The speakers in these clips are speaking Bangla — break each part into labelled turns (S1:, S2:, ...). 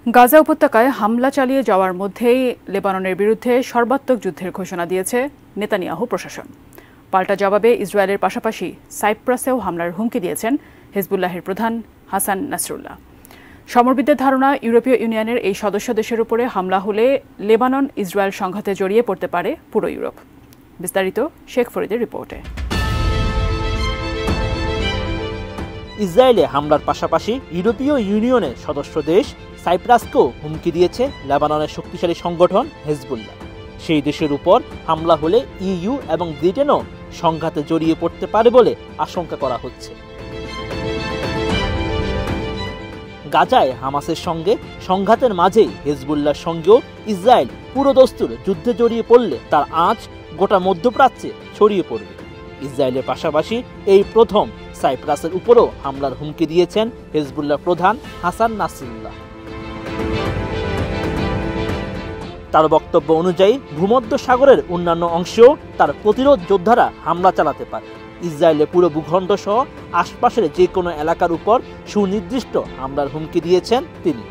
S1: গাজা উপত্যকায় হামলা চালিয়ে যাওয়ার মধ্যেই লেবাননের বিরুদ্ধে সর্বাত্মক যুদ্ধের ঘোষণা দিয়েছে নেতানিয়াহু প্রশাসন। পাল্টা জবাবে ইসরায়েলের পাশাপাশি সাইপ্রাসেও হামলার হুমকি দিয়েছেন হিজবুল্লাহের প্রধান হাসান নাসরুল্লাহ। সমরবিদদের ধারণা, ইউরোপীয় ইউনিয়নের এই সদস্য দেশের উপরে হামলা হলে লেবানন ইসরায়েল সংঘাতে জড়িয়ে পড়তে পারে পুরো ইউরোপ। বিস্তারিত শেখ ফরিদের রিপোর্টে।
S2: ইসরায়েলে হামলার পাশাপাশি ইউরোপীয় ইউনিয়নের সদস্য দেশ সাইপ্রাসকেও হুমকি দিয়েছে লেবাননের শক্তিশালী সংগঠন হিজবুল্লাহ। সেই দেশের উপর হামলা হলে ইইউ এবং ব্রিটেনও সংঘাতে জড়িয়ে পড়তে পারে বলে আশঙ্কা করা হচ্ছে। গাজায় হামাসের সঙ্গে সংঘাতের মাঝেই হিজবুল্লাহর সঙ্গেও ইসরায়েল পুরোদস্তুর যুদ্ধে জড়িয়ে পড়লে তার আঁচ গোটা মধ্যপ্রাচ্যে ছড়িয়ে পড়বে। ইসরায়েলের পাশাপাশি এই প্রথম সাইপ্রাসের উপরও হামলার হুমকি দিয়েছেন হিজবুল্লাহ প্রধান হাসান নাসরুল্লাহ। তার বক্তব্য অনুযায়ী ভূমধ্য সাগরের অন্যান্য অংশেও তার প্রতিরোধ যোদ্ধারা হামলা চালাতে পারে। ইসরায়েলের পুরো ভূখণ্ড সহ আশপাশের যে কোনো এলাকার উপর সুনির্দিষ্ট হামলার হুমকি দিয়েছেন তিনি।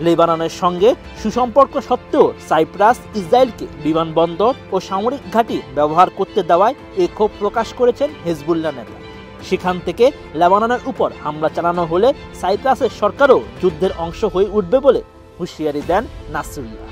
S2: লেবাননের সঙ্গে সুসম্পর্ক সত্ত্বেও সাইপ্রাস ইসরায়েলকে বিমানবন্দর ও সামরিক ঘাঁটি ব্যবহার করতে দেওয়ায় এ ক্ষোভ প্রকাশ করেছেন হিজবুল্লাহ নেতা। সেখান থেকে লেবাননের উপর হামলা চালানো হলে সাইপ্রাসের সরকারও যুদ্ধের অংশ হয়ে উঠবে বলে হুঁশিয়ারি দেন নাসরুল্লাহ।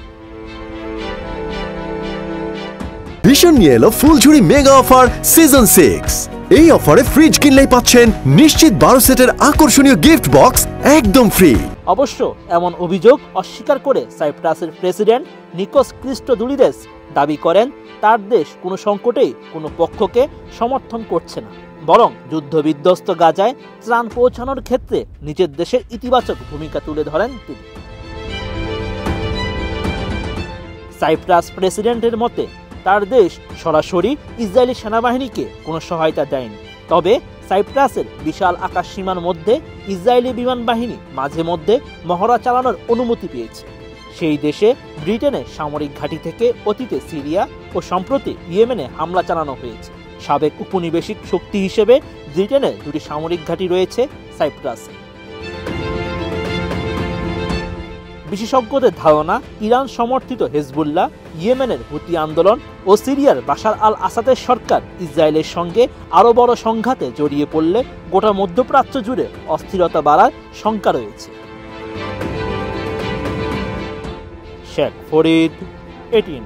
S3: ভীষণ নিয়ে এলো ফুলঝুরি মেগা অফার সিজন 6। এই অফারে ফ্রিজ কিনলেই পাচ্ছেন নিশ্চিত 12 সেটের আকর্ষণীয় গিফট বক্স একদম ফ্রি।
S2: অবশ্য এমন অভিযোগ অস্বীকার করে সাইপ্রাসের প্রেসিডেন্ট নিকোস ক্রিস্টোদুলিদেস দাবি করেন তার দেশ কোনো সংকটেই কোনো পক্ষকে সমর্থন করছে না, বরং যুদ্ধবিধ্বস্ত গাজায় ত্রাণ পৌঁছানোর ক্ষেত্রে নিজের দেশের ইতিবাচক ভূমিকা তুলে ধরেন তিনি। সাইপ্রাস প্রেসিডেন্টের মতে তার দেশ সরাসরি ইসরায়েলি সেনাবাহিনীকে কোনো সহায়তা দেয়নি, তবে সাইপ্রাসের বিশাল আকাশ সীমার মধ্যে ইসরায়েলি বিমান বাহিনী মাঝে মধ্যে মহড়া চালানোর অনুমতি পেয়েছে। সেই দেশে ব্রিটেনের সামরিক ঘাঁটি থেকে অতীতে সিরিয়া ও সম্প্রতি ইয়েমেনে হামলা চালানো হয়েছে। সাবেক উপনিবেশিক শক্তি হিসেবে ব্রিটেনের দুটি সামরিক ঘাঁটি রয়েছে সাইপ্রাসে। বিশেষজ্ঞদের ধারণা, ইরান সমর্থিত হিজবুল্লাহ, ইয়েমেনের হুতি আন্দোলন ও সিরিয়ার বাশার আল আসাদের সরকার ইসরায়েলের সঙ্গে আরও বড় সংঘাতে জড়িয়ে পড়লে গোটা মধ্যপ্রাচ্য জুড়ে অস্থিরতা বাড়ার শঙ্কা রয়েছে। শেখ ফরিদ, এটিএন।